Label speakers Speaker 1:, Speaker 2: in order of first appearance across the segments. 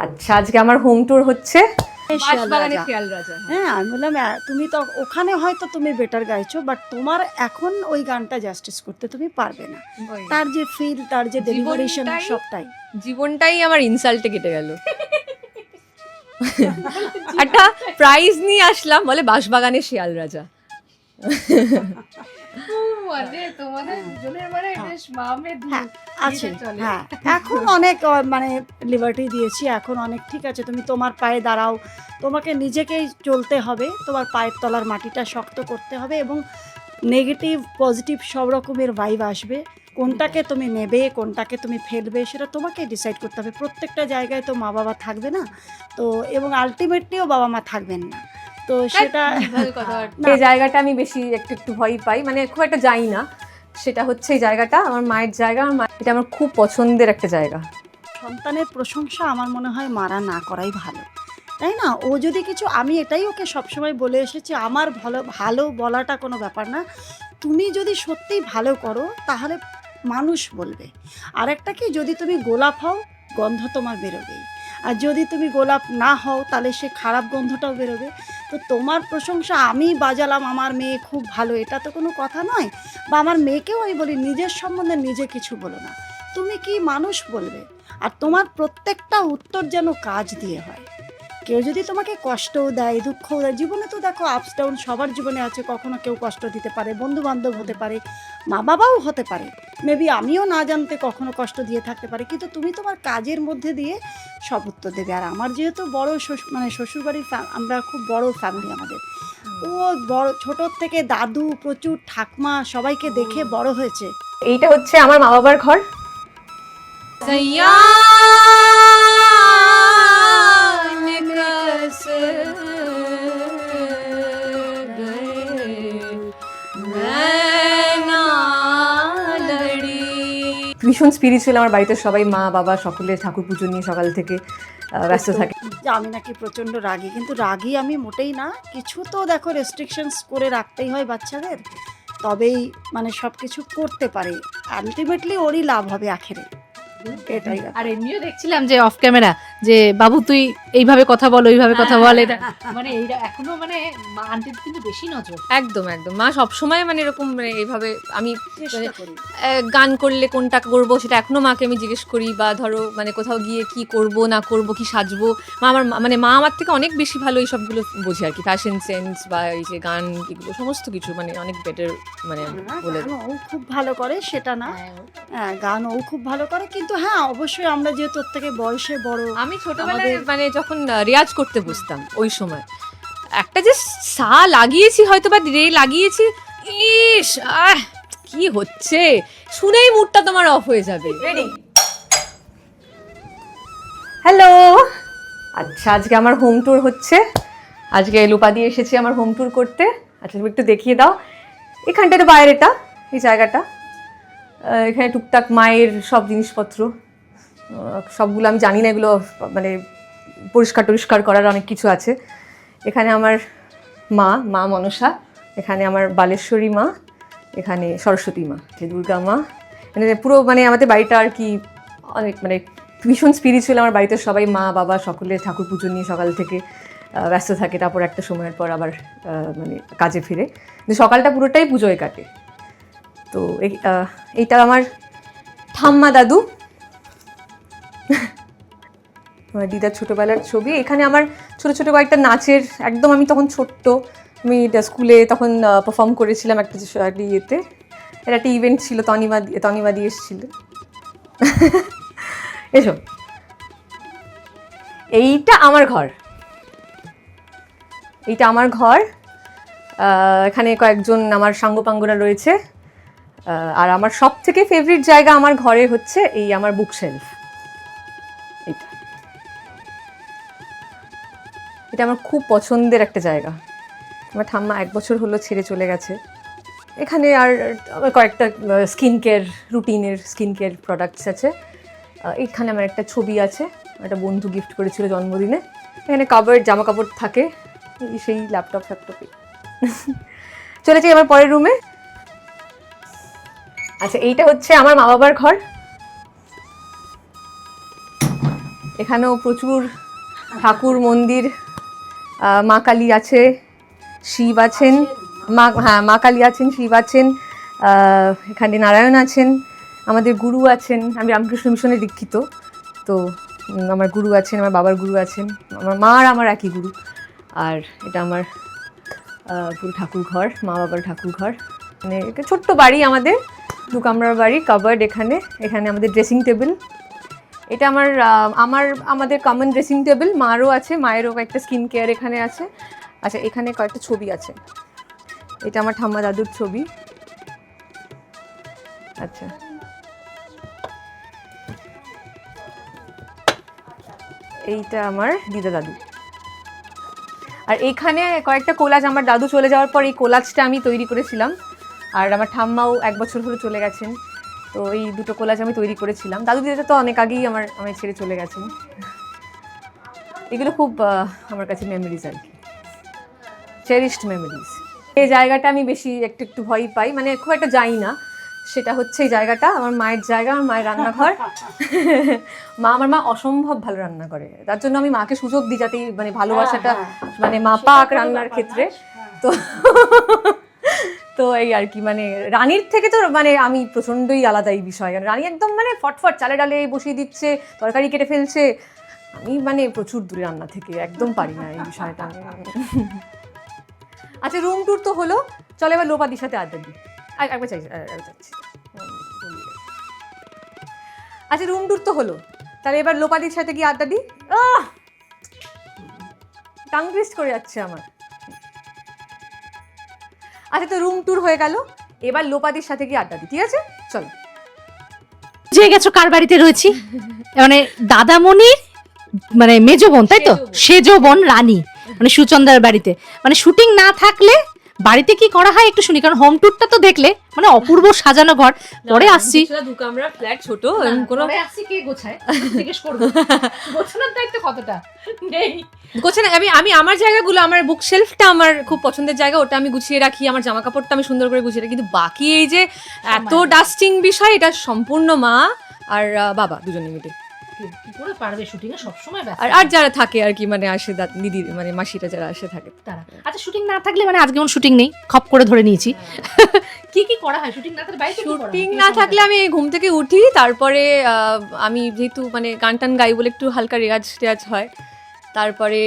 Speaker 1: আচ্ছা, আজকে আমার হোম ট্যুর হচ্ছে
Speaker 2: হ্যাঁ, আমি বললাম তুমি তো ওখানে হয়তো তুমি বেটার গাইছো, বাট তোমার এখন ওই গানটা জাস্টিস করতে তুমি পারবে না। তার যে ফিল, তার যে ডেলিভারেশন, সবটাই
Speaker 1: জীবনটাই আমার ইনসাল্টে কেটে গেল। একটা প্রাইজ নিয়ে আসলাম, বলে বাঁশবাগানের শিয়াল রাজা।
Speaker 2: আছে। হ্যাঁ, এখন অনেক মানে লিবার্টি দিয়েছি, এখন অনেক ঠিক আছে, তুমি তোমার পায়ে দাঁড়াও, তোমাকে নিজেকেই চলতে হবে, তোমার পায়ের তলার মাটিটা শক্ত করতে হবে এবং নেগেটিভ পজিটিভ সব রকমের ভাইব আসবে। কোনটাকে তুমি নেবে, কোনটাকে তুমি ফেলবে, সেটা তোমাকে ডিসাইড করতে হবে। প্রত্যেকটা জায়গায় তো মা বাবা থাকবে না, তো এবং আলটিমেটলিও বাবা মা থাকবেন না, তো সেটা
Speaker 1: এই জায়গাটা আমি বেশি একটু ভয় পাই, মানে খুব একটা যাই না। সেটা হচ্ছে এই জায়গাটা আমার মায়ের জায়গা, এটা আমার খুব পছন্দের একটা জায়গা।
Speaker 2: সন্তানের প্রশংসা আমার মনে হয় মারা না করাই ভালো, তাই না? ও যদি কিছু, আমি এটাই ওকে সবসময় বলে এসেছি, আমার ভালো বলাটা কোনো ব্যাপার না, তুমি যদি সত্যিই ভালো করো তাহলে মানুষ বলবে। আর একটা কি, যদি তুমি গোলাপ হও গন্ধ তোমার বেরোবেই, আর যদি তুমি গোলাপ না হও তাহলে সে খারাপ গন্ধটাও বেরোবে। তো তোমার প্রশংসা আমি বাজালাম আমার মেয়ে খুব ভালো, এটা তো কোনো কথা নয়। বা আমার মেয়েকেও আমি বলি নিজের সম্বন্ধে নিজে কিছু বলো না, তুমি কি মানুষ বলবে। আর তোমার প্রত্যেকটা উত্তর যেন কাজ দিয়ে হয়। কেউ যদি তোমাকে কষ্টও দেয়, দুঃখও দেয়, জীবনে তো দেখো আপস ডাউন সবার জীবনে আছে, কখনো কেউ কষ্ট দিতে পারে, বন্ধু বান্ধব হতে পারে, মা বাবাও হতে পারে, মেবি আমিও না জানতে কখনো কষ্ট দিয়ে থাকতে পারি, কিন্তু তুমি তোমার কাজের মধ্যে দিয়ে সব উত্তর দেবে। আর আমার যেহেতু বড় মানে শ্বশুরবাড়ির আমরা খুব বড় ফ্যামিলি আমাদের, ও বড় ছোটোর থেকে দাদু, প্রচুর ঠাকমা সবাইকে দেখে বড় হয়েছে।
Speaker 1: এইটা হচ্ছে আমার মা বাবার ঘর। ভীষণ স্পিরিচুয়াল আমার বাড়িতে সবাই, মা বাবা সকলে ঠাকুর পুজো নিয়ে সকাল থেকে ব্যস্ত থাকে।
Speaker 2: যে আমি নাকি প্রচণ্ড রাগী, কিন্তু রাগী আমি মোটেই না। কিছু তো দেখো রেস্ট্রিকশনস করে রাখতেই হয় বাচ্চাদের, তবেই মানে সব কিছু করতে পারে, আলটিমেটলি ওরই লাভ হবে আখেরে, এটাই।
Speaker 3: আর এমনিও দেখছিলাম যে অফ ক্যামেরা যে বাবু তুই এইভাবে কথা বল, ওইভাবে কথা বল, এটা মানে এইটা এখনো মানে আন্টির কিন্তু বেশি নজর।
Speaker 1: একদম একদম, মা সবসময় মানে এরকম মানে এইভাবে আমি গান করলে কোনটা করবো সেটা এখনো মাকে আমি জিজ্ঞেস করি, বা ধরো মানে কোথাও গিয়ে কি করব না করব, কি সাজবো, মা আমার থেকে অনেক বেশি ভালো এই সবগুলো বোঝে আর কি, ফ্যাশন সেন্স বা এই যে গান, এগুলো সমস্ত কিছু মানে অনেক বেটার মানে বলে।
Speaker 2: ও খুব ভালো করে সেটা না, হ্যাঁ গান ও খুব ভালো করে, কিন্তু হ্যাঁ অবশ্যই আমরা যেহেতু ওর থেকে বয়সে বড়,
Speaker 1: আমি ছোটবেলায় মানে যখন রেয়াজ করতে বসতাম ওই সময় একটা যে সা লাগিয়েছি হয়তো বা রে লাগিয়েছি, ইস কি হচ্ছে শুনেই মুডটা তোমার অফ হয়ে যাবে। রেডি? হ্যালো, আচ্ছা আজকে আমার হোম ট্যুর হচ্ছে, আজকে লুপা দিয়ে এসেছি আমার হোম ট্যুর করতে। আচ্ছা তুমি একটু দেখিয়ে দাও এখানটাতে, বাইরেটা এই জায়গাটা, এখানে টুকটাক মায়ের সব জিনিসপত্র, সবগুলো আমি জানি না, এগুলো মানে পরিষ্কার করার অনেক কিছু আছে। এখানে আমার মা মনসা, এখানে আমার বালেশ্বরী মা, এখানে সরস্বতী মা, যে দুর্গা মা, মানে পুরো মানে আমাদের বাড়িটা আর কি অনেক মানে ভীষণ স্পিরিচুয়াল আমার বাড়িতে সবাই, মা বাবা সকলে ঠাকুর পুজো নিয়ে সকাল থেকে ব্যস্ত থাকে, তারপর একটা সময়ের পর আবার মানে কাজে ফিরে, কিন্তু সকালটা পুরোটাই পুজোয় কাটে। তো এইটা আমার ঠাম্মা দাদু, আমার দিদার ছোটোবেলার ছবি। এখানে আমার ছোটো ছোটো কয়েকটা নাচের, একদম আমি তখন ছোট্ট, আমি স্কুলে তখন পারফর্ম করেছিলাম একটা ইয়েতে, এটা একটা ইভেন্ট ছিল, তনিমা দিয়ে এসেছিল। এসো, এইটা আমার ঘর, এখানে কয়েকজন আমার সাঙ্গপাঙ্গরা রয়েছে। আর আমার সব থেকে ফেভারিট জায়গা আমার ঘরে হচ্ছে এই আমার বুকশেলফ, এটা আমার খুব পছন্দের একটা জায়গা। আমার ঠাম্মা 1 বছর হলো ছেড়ে চলে গেছে। এখানে আর কয়েকটা রুটিনের স্কিন কেয়ার প্রোডাক্টস আছে। এখানে আমার একটা ছবি আছে, একটা বন্ধু গিফট করেছিল জন্মদিনে। এখানে জামা কাপড় থাকে, সেই ল্যাপটপে চলে যাই আমার পরের রুমে। আচ্ছা এইটা হচ্ছে আমার মা বাবার ঘর। এখানেও প্রচুর ঠাকুর মন্দির, মা কালী আছে, শিব আছেন, মা কালী আছেন, শিব আছেন, এখানে নারায়ণ আছেন, আমাদের গুরু আছেন। আমি রামকৃষ্ণ মিশনে দীক্ষিত, তো আমার গুরু আছেন, আমার বাবার গুরু আছেন, আমার মা আর আমার একই গুরু। আর এটা আমার পুরো ঠাকুর ঘর, মা বাবার ঠাকুর ঘর। মানে একটা ছোট্ট বাড়ি আমাদের, 2 কামরার বাড়ি, কাভার্ড। এখানে আমাদের ড্রেসিং টেবিল। এটা আমাদের কমন ড্রেসিং টেবিল। মারও আছে, মায়েরও কয়েকটা স্কিন কেয়ার এখানে আছে। আচ্ছা, এখানে কয়েকটা ছবি আছে। এটা আমার ঠাম্মা দাদুর ছবি। আচ্ছা, এইটা আমার দিদা দাদু। আর এইখানে কয়েকটা কোলাজ, আমার দাদু চলে যাওয়ার পর এই কোলাজটা আমি তৈরি করেছিলাম। আর আমার ঠাম্মাও 1 বছর হলো চলে গেছেন, তো এই 2টো কোলাজ আমি তৈরি করেছিলাম। দাদু দিদা তো অনেক আগেই আমায় ছেড়ে চলে গেছেন। এগুলো খুব আমার কাছে মেমোরিজ আর কি, চেরিশড মেমোরিজ। এই জায়গাটা আমি বেশি একটু ভয় পাই, মানে খুব একটা যাই না। সেটা হচ্ছে এই জায়গাটা আমার মায়ের জায়গা, আমার মায়ের রান্নাঘর। আমার মা অসম্ভব ভালো রান্না করে, তার জন্য আমি মাকে সুযোগ দিই যাতে মানে ভালোবাসাটা মানে মা পাক রান্নার ক্ষেত্রে। তো তো এই আর কি, মানে রানীর থেকে তো মানে আমি প্রচণ্ডই আলাদা এই বিষয়। রানী একদম মানে ফটফট চালে ডালে বসিয়ে দিচ্ছে, তরকারি কেটে ফেলছে। আমি মানে প্রচুর দূরে রান্না থেকে, একদম পারি না এই বিষয়টা। আচ্ছা, রুম ট্যুর তো হলো, চলো এবার লোপাদির সাথে আড্ডা দিই। একবার চাইছি। আচ্ছা, রুম ট্যুর তো হলো, তাহলে এবার লোপাদির সাথে কি আড্ডা দিই। টাং টুইস্ট করে যাচ্ছে আমার। আচ্ছা, তো রুম ট্যুর হয়ে গেল, এবার লোপাদির সাথে কি আড্ডা দিই, ঠিক আছে? চলো।
Speaker 3: যে গেছো কার বাড়িতে রয়েছি, মানে দাদামণির মানে মেজো বোন, তাই তো? সেজো বোন রানী, মানে সুচন্দার বাড়িতে। মানে শুটিং না থাকলে বাড়িতে কি করা হয় একটু শুনি, কারণ হোম ট্যুরটা তো দেখলে মানে অপূর্ব সাজানো ঘর। পরে আসছি
Speaker 1: 2 কামরা ফ্ল্যাট, ছোট, কোনো
Speaker 3: পরে আসছি কে গোছায় জিজ্ঞেস করব, গোছানোর দায়িত্ব কতটা নেই।
Speaker 1: গোছানো আমি আমার জায়গাগুলো, আমার বুক শেলফটা আমার খুব পছন্দের জায়গা, ওটা আমি গুছিয়ে রাখি। আমার জামা কাপড়টা আমি সুন্দর করে গুছিয়ে রাখি, কিন্তু বাকি এই যে এত ডাস্টিং বিষয়, এটা সম্পূর্ণ মা আর বাবা দুজনে মিলে।
Speaker 3: কি করে পারবে শুটিং এ সব সময় ব্যস্ত।
Speaker 1: আর যারা থাকে আর কি, মানে আসে দিদি, মানে মাসিরা যারা আসে থাকে
Speaker 3: তারা। আচ্ছা, শুটিং না থাকলে, মানে আজকে যেমন শুটিং নেই, খপ করে ধরে নিয়েছি, কি কি করা হয় শুটিং না থাকলে? বাইরে
Speaker 1: শুটিং না থাকলে আমি ঘুম থেকে উঠি, তারপরে আমি যেহেতু মানে গান টান গাই বলে একটু হালকা রেয়াজ হয়। তারপরে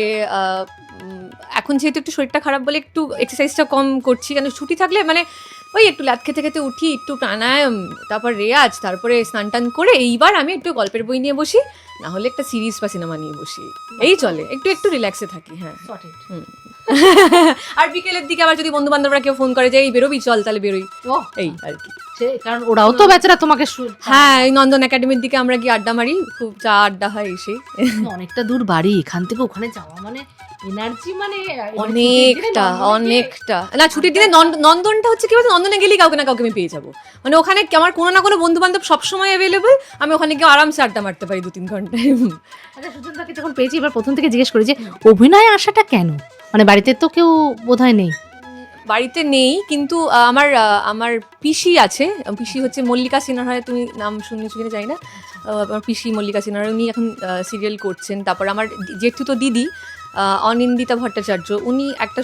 Speaker 1: এখন যেহেতু একটু শরীরটা খারাপ বলে একটু এক্সারসাইজটা কম করছি, কেন ছুটি থাকলে মানে ওই একটু ল্যাদ খেতে খেতে উঠি, একটু প্রাণায়াম, তারপর রেয়াজ, তারপরে স্নান টান করে এইবার আমি একটু গল্পের বই নিয়ে বসি, না হলে একটা সিরিজ বা সিনেমা নিয়ে বসি, এই চলে, একটু রিল্যাক্সে থাকি। হ্যাঁ, আর বিকেলের দিকে আবার যদি বন্ধু বান্ধবরা কেউ ফোন করে যে এই বেরোবি, চল, তাহলে বেরোই, এই আর কি।
Speaker 3: কারণ ওরাও তো বেচারা তোমাকে।
Speaker 1: হ্যাঁ, এই নন্দন একাডেমির দিকে আমরা গিয়ে আড্ডা মারি, খুব চা আড্ডা হয় এসে।
Speaker 3: অনেকটা দূর বাড়ি, এখান থেকে ওখানে যাওয়া মানে এনার্জি, মানে
Speaker 1: অনেকটা না। ছুটির দিনে নন্দনটা হচ্ছে কি বলতো, নন্দনে গেলেই কাউকে না কাউকে আমি পেয়ে যাবো, মানে ওখানে আমার কোনো না কোনো বন্ধু বান্ধব সবসময় অ্যাভেলেবল, আমি ওখানে গিয়ে আরামসে আড্ডা মারতে পারি 2-3 ঘন্টায়।
Speaker 3: আচ্ছা, সুচন্দাকে যখন পেয়েছি এবার প্রথম থেকে জিজ্ঞেস করি যে অভিনয়ে আসাটা কেন, মানে বাড়িতে তো কেউ বোধহয় নেই।
Speaker 1: বাড়িতে নেই, কিন্তু আমার পিসি আছে। পিসি হচ্ছে মল্লিকা সিনহা, তুমি নাম শুনেছো কিনা জানি না। আমার পিসি মল্লিকা সিনহা, উনি এখন সিরিয়াল করছেন। তারপর আমার জেঠু তো দিদি অনিন্দিতা ভট্টাচার্য, উনি একটা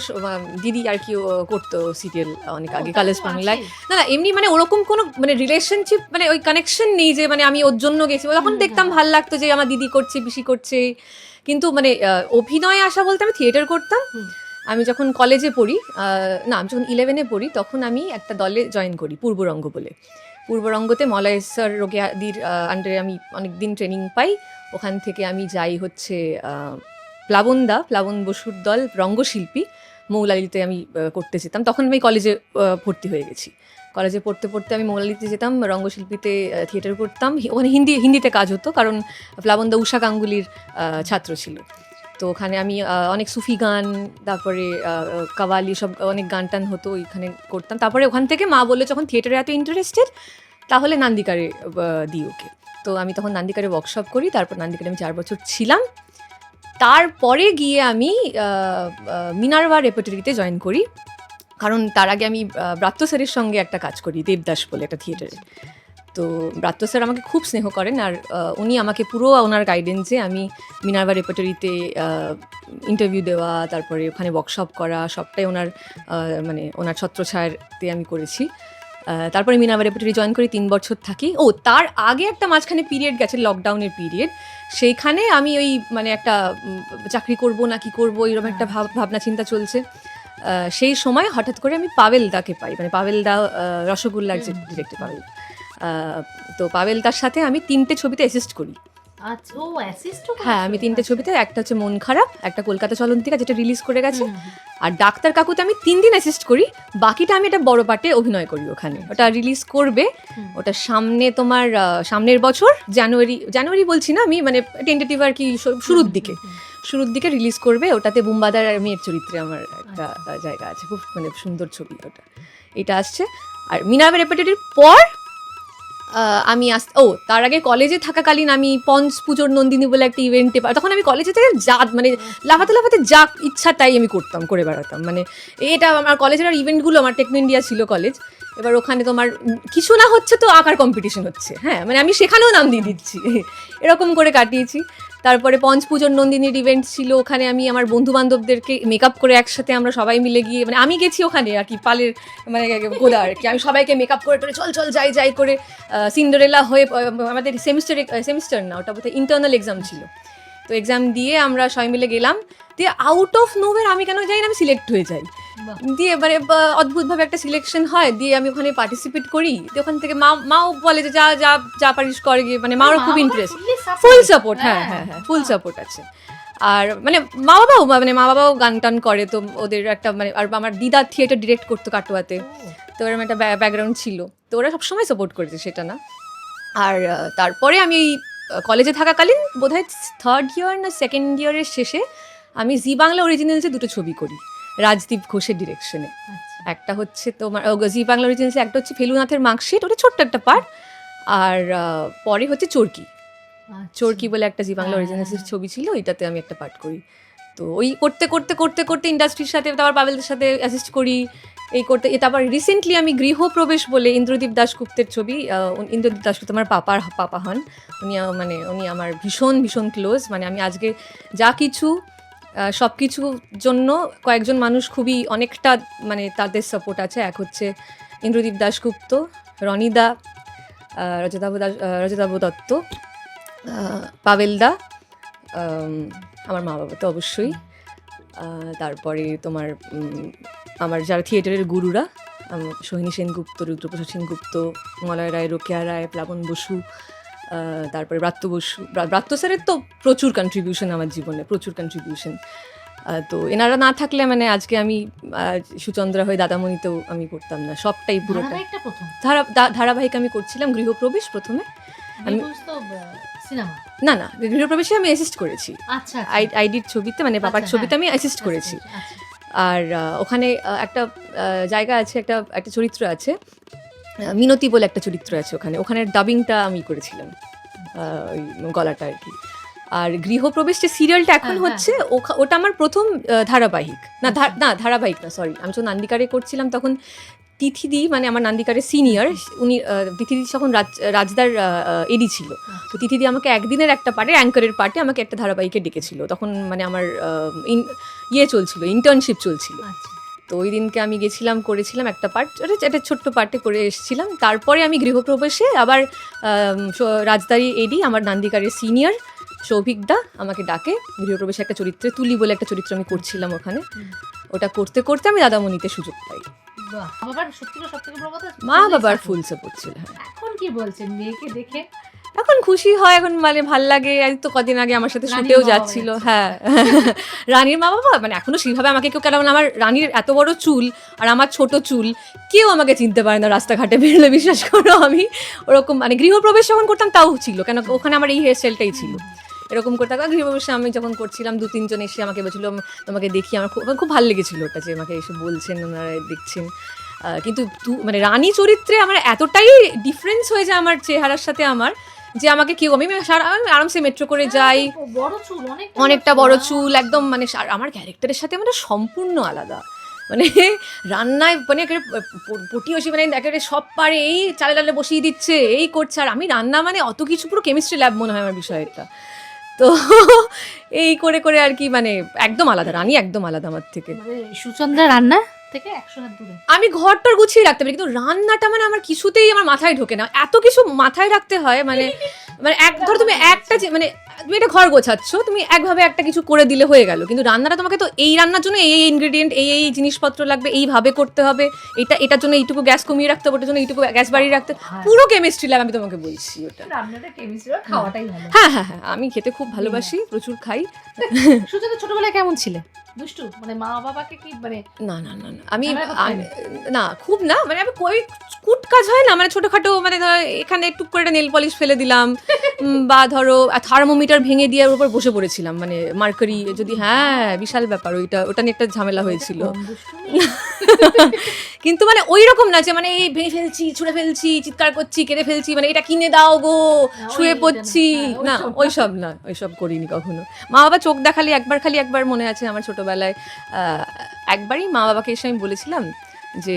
Speaker 1: দিদি আর কি করতো সিরিয়াল অনেক আগে কালার্স বাংলায়। না, এমনি মানে ওরকম কোনো মানে রিলেশনশিপ, মানে ওই কানেকশন নেই যে মানে আমি ওর জন্য গেছি। তখন দেখতাম ভালো লাগতো যে আমার দিদি করছে, পিসি করছে, কিন্তু মানে অভিনয়ে আসা বলতে আমি থিয়েটার করতাম। আমি যখন কলেজে পড়ি, আমি যখন 11-এ পড়ি, তখন আমি একটা দলে জয়েন করি, পূর্বরঙ্গ বলে। পূর্বরঙ্গতে মলয় স্যার, রোকেয়াদির আন্ডারে আমি অনেক দিন ট্রেনিং পাই। ওখান থেকে আমি যাই হচ্ছে প্লাবন বসুর দল, রঙ্গশিল্পী, মৌলালিতে আমি করতে যেতাম। তখন আমি কলেজে ভর্তি হয়ে গেছি। কলেজে পড়তে পড়তে আমি মৌলালিতে যেতাম, রঙ্গশিল্পীতে থিয়েটার করতাম। ওখানে হিন্দিতে কাজ হতো, কারণ প্লাবনদা উষা গাঙ্গুলির ছাত্র ছিল। তো ওখানে আমি অনেক সুফি গান, তারপরে কাওয়ালি, সব অনেক গান টান হতো, ওইখানে করতাম। তারপরে ওখান থেকে মা বললো যখন থিয়েটারে এত ইন্টারেস্টেড, তাহলে নান্দিকারে দিই ওকে। তো আমি তখন নান্দিকারে ওয়ার্কশপ করি। তারপর নান্দিকারে আমি 4 বছর ছিলাম। তারপরে গিয়ে আমি মিনার্ভা রেপার্টরিতে জয়েন করি, কারণ তার আগে আমি ব্রাত্য স্যারের সঙ্গে একটা কাজ করি, দেবদাস বলে একটা থিয়েটারে। তো ব্রাত্য স্যার আমাকে খুব স্নেহ করেন, আর উনি আমাকে পুরো ওনার গাইডেন্সে আমি মিনার্ভা রেপার্টরিতে ইন্টারভিউ দেওয়া, তারপরে ওখানে ওয়ার্কশপ করা, সবটাই ওনার মানে ওনার ছত্রছায়াতে আমি করেছি। তারপরে মিনার্ভা রেপার্টরি জয়েন করি, 3 বছর থাকি। তার আগে একটা মাঝখানে পিরিয়ড গেছে, লকডাউনের পিরিয়ড, সেইখানে আমি ওই মানে একটা চাকরি করব না কি করব এরকম একটা ভাবনা চিন্তা চলছে। সেই সময় হঠাৎ করে আমি পাভেলদাকে পাই, মানে পাভেলদা রসগোল্লার যে ডিরেক্টর পাভেল, তো পাভেলদার সাথে আমি 3টে ছবিতে অ্যাসিস্ট করি।
Speaker 3: আচ্ছা, ও অ্যাসিস্ট।
Speaker 1: হ্যাঁ, আমি 3টে ছবিতে, একটা হচ্ছে মন খারাপ, একটা কলকাতা চলন্তিকা যেটা রিলিজ করে গেছে, আর ডাক্তার কাকুতে আমি 3 দিন অ্যাসিস্ট করি, বাকিটা আমি একটা বড় পার্টে অভিনয় করি ওখানে। ওটা রিলিজ করবে, ওটা সামনে তোমার সামনের বছর জানুয়ারি বলছি না আমি, মানে টেন্টেটিভ আর কি, শুরুর দিকে রিলিজ করবে। ওটাতে বুম্বাদার মেয়ের চরিত্রে আমার একটা জায়গা আছে, খুব মানে সুন্দর ছবি ওটা, এটা আসছে। আর মিনার্ভা রেপার্টরির পর আমি তার আগে কলেজে থাকাকালীন আমি পঞ্চ পুজোর নন্দিনী বলে একটা ইভেন্টে, তখন আমি কলেজে থেকে মানে লাফাতে যা ইচ্ছা তাই আমি করে বেড়াতাম। মানে এটা আমার কলেজের আর ইভেন্টগুলো, আমার টেকনো ইন্ডিয়া ছিল কলেজ, এবার ওখানে তোমার কিছু না হচ্ছে তো আঁকার কম্পিটিশন হচ্ছে, হ্যাঁ মানে আমি সেখানেও নাম দিয়ে দিচ্ছি, এরকম করে কাটিয়েছি। তারপরে পঞ্চ পুজোর নন্দিনীর ইভেন্ট ছিল, ওখানে আমি আমার বন্ধু বান্ধবদেরকে মেকআপ করে একসাথে আমরা সবাই মিলে গিয়ে, মানে আমি গেছি ওখানে আর কি পালের মানে গোদা আর কি, আমি সবাইকে মেকআপ করে চল যাই করে সিন্ডারেলা হয়ে, আমাদের সেমিস্টার না ওটা বোধহয় ইন্টারনাল এক্সাম ছিল, তো এক্সাম দিয়ে আমরা সবাই মিলে গেলাম, দিয়ে আউট অফ নোওয়্যার আমি কেন যাই না, আমি সিলেক্ট হয়ে যাই, দিয়ে মানে অদ্ভুতভাবে একটা সিলেকশন হয়, দিয়ে আমি ওখানে পার্টিসিপেট করি, দিয়ে ওখান থেকে মাও বলে যে যা পারিস করে গিয়ে, মানে মারও খুব ইন্টারেস্ট, ফুল সাপোর্ট, হ্যাঁ ফুল সাপোর্ট আছে। আর মানে মা বাবাও গান টান করে, তো ওদের একটা মানে, আর আমার দিদা থিয়েটার ডিরেক্ট করতো কাটোয়াতে, তো এরকম একটা ব্যাকগ্রাউন্ড ছিল, তো ওরা সবসময় সাপোর্ট করেছে, সেটা না। আর তারপরে আমি এই কলেজে থাকাকালীন বোধহয় 3rd ইয়ার না 2nd ইয়ারের শেষে আমি জি বাংলা অরিজিনালসে 2টো ছবি করি রাজদীপ ঘোষের ডিরেকশনে। একটা হচ্ছে তোমার জি বাংলা অরিজিনালসে, একটা হচ্ছে ফেলুনাথের মার্কশিট, ওটা ছোট্ট একটা পার্ট, আর পরে হচ্ছে চোরকি বলে একটা জি বাংলা অরিজিনালসের ছবি ছিল, এটাতে আমি একটা পার্ট করি। তো ওই করতে ইন্ডাস্ট্রির সাথে, তারপর পাভেলদের সাথে অ্যাসিস্ট করি, তারপর রিসেন্টলি আমি গৃহপ্রবেশ বলে ইন্দ্রদীপ দাশগুপ্তের ছবি, ইন্দ্রদীপ দাশগুপ্ত আমার পাপা হন, উনি আমার ভীষণ ক্লোজ, মানে আমি আজকে যা কিছু সব কিছুর জন্য কয়েকজন মানুষ খুবই অনেকটা মানে তাদের সাপোর্ট আছে। এক হচ্ছে ইন্দ্রদীপ দাশগুপ্ত, রনিদা, রজতাভ দত্ত, পাভেলদা, আমার মা বাবা তো অবশ্যই, তারপরে তোমার আমার যারা থিয়েটারের গুরুরা, সোহিনী সেনগুপ্ত, রুদ্রপ্রসাদ সেনগুপ্ত, মলয় রায়, রোকেয়া রায়, প্লাবন বসু, তারপরে ব্রাত্য স্যারের তো প্রচুর কন্ট্রিবিউশন আমার জীবনে, প্রচুর কন্ট্রিবিউশন। তো এনারা না থাকলে মানে আজকে আমি সুচন্দ্রা হয়ে দাদামণিতেও আমি করতাম না, সবটাই পুরোটা ধারাবাহিক আমি করছিলাম। গৃহপ্রবেশ প্রথমে আমি না গৃহপ্রবেশে আমি অ্যাসিস্ট করেছি, আইডির ছবিতে মানে বাবার ছবিতে আমি অ্যাসিস্ট করেছি। আর ওখানে একটা জায়গা আছে, একটা চরিত্র আছে, মিনতি বলে একটা চরিত্র আছে, ওখানের ডাবিংটা আমি করেছিলাম, ওই গলাটা আর কি। আর গৃহপ্রবেশ যে সিরিয়ালটা এখন হচ্ছে, ওটা আমার প্রথম ধারাবাহিক না সরি, আমি তো নান্দিকারে করছিলাম তখন। তিথিদি মানে আমার নান্দিকারের সিনিয়র, উনি তিথিদি তখন রাজদার এডি ছিল, তো তিথিদি আমাকে একদিনের একটা পার্টে, অ্যাঙ্কারের পার্টে আমাকে একটা ধারাবাহিকে ডেকেছিল, তখন মানে আমার চলছিল, ইন্টার্নশিপ চলছিল। তো ওই দিনকে আমি গেছিলাম, করেছিলাম একটা পার্ট, একটা ছোট্ট পার্টে করে এসেছিলাম। তারপরে আমি গৃহপ্রবেশে আবার রাজদারি এডি, আমার নান্দিকারের সিনিয়র সৌভিক দা আমাকে ডাকে গৃহপ্রবেশে একটা চরিত্রে, তুলি বলে একটা চরিত্র আমি করছিলাম ওখানে। ওটা করতে আমি দাদামণিতে সুযোগ পাই। মা বাবার ফুল সাপোর্ট ছিল।
Speaker 3: এখন কি বলছেন মেয়েকে দেখে?
Speaker 1: এখন খুশি হয়, এখন মানে ভাল লাগে। আজ তো কদিন আগে আমার সাথে শুটেও যাচ্ছিল। হ্যাঁ, রানীর মা বাবা মানে এখনো সেইভাবে আমাকে কেউ, কারণ আমার রানীর এত বড় চুল আর আমার ছোট চুল, কেউ আমাকে চিনতে পারে না রাস্তাঘাটে বেরোলে, বিশ্বাস করো। আমি ওরকম মানে গৃহপ্রবেশ যখন করতাম তাও ছিল, কেন ওখানে আমার এই হেয়ার স্টাইলটাই ছিল। এরকম করতে গৃহপ্রবেশে আমি যখন করছিলাম 2-3 জন এসে আমাকে বলছিল তোমাকে দেখি, আমার খুব ভালো লেগেছিল ওটা, যে আমাকে এসে বলছেন, ওনারা দেখছেন। কিন্তু মানে রানী চরিত্রে আমার এতটাই ডিফারেন্স হয়ে যায় আমার চেহারার সাথে, আমার যে আমাকে কেউ, আমি আরামসে মেট্রো করে যাই, অনেকটা বড় চুল একদম, মানে আমার ক্যারেক্টারের সাথে মানে সম্পূর্ণ আলাদা। মানে রান্নায় মানে একেবারে পটিয়সী, মানে একেবারে সব পারে, এই চালে ডালে বসিয়ে দিচ্ছে, এই করছে, আর আমি রান্না মানে অত কিছু পুরো কেমিস্ট্রি ল্যাব মনে হয় আমার বিষয়টা। তো এই করে করে আর কি, মানে একদম আলাদা, রানী একদম আলাদা আমার থেকে।
Speaker 3: মানে সুচন্দ্রা রান্না থেকে 100 হাত দূরে।
Speaker 1: আমি ঘরটার গুছিয়ে রাখতে পারি, কিন্তু রান্নাটা মানে আমার কিছুতেই আমার মাথায় ঢোকে না, এত কিছু মাথায় রাখতে হয়। মানে মানে ধরো তুমি একটা মানে তুমি একটা ঘর গোছাচ্ছ, তুমি একভাবে একটা কিছু করে দিলে হয়ে গেল, কিন্তু রান্নাটা তোমাকে তো এই রান্নার জন্য এই ইনগ্রেডিয়েন্ট, এই জিনিসপত্র লাগবে, এইভাবে করতে হবে, এটার জন্য এইটুকু গ্যাস কমিয়ে রাখতে হবে, ওটার জন্য এইটুকু গ্যাস বাড়িয়ে রাখতে, পুরো কেমিস্ট্রি ল্যাব আমি তোমাকে বলছি ওটা।
Speaker 3: রান্নাটা কেমিস্ট্রি, খাওয়াটাই ভালো।
Speaker 1: হ্যাঁ হ্যাঁ হ্যাঁ, আমি খেতে খুব ভালোবাসি, প্রচুর খাই।
Speaker 3: সুচন্দ্রা ছোটবেলায় কেমন ছিলে? দুষ্টু? মানে মা বাবাকে কি মানে?
Speaker 1: না না না না, আমি না, খুব না, মানে আমি কই কুট কাজ হয় না, মানে ছোটখাটো, মানে ধরো এখানে একটু করে একটা নেল পলিশ ফেলে দিলাম, বা ধরো থার্মোমিটার ভেঙে দিয়ে ওর উপর বসে পড়েছিলাম, মানে মার্কারি যদি, হ্যাঁ বিশাল ব্যাপার, ওটা নিয়ে একটা ঝামেলা হয়েছিল। কিন্তু মানে ওই রকম না যে মানে এই ভেঙে ফেলছি, ছুঁড়ে ফেলছি, চিৎকার করছি, কেঁদে ফেলছি, মানে এটা কিনে দাও গো, শুয়ে পড়ছি, না ওইসব না, ওইসব করিনি কখনো। মা বাবা চোখ দেখালি একবার মনে আছে আমার ছোটবেলায়, একবারই মা বাবাকে এসে আমি বলেছিলাম যে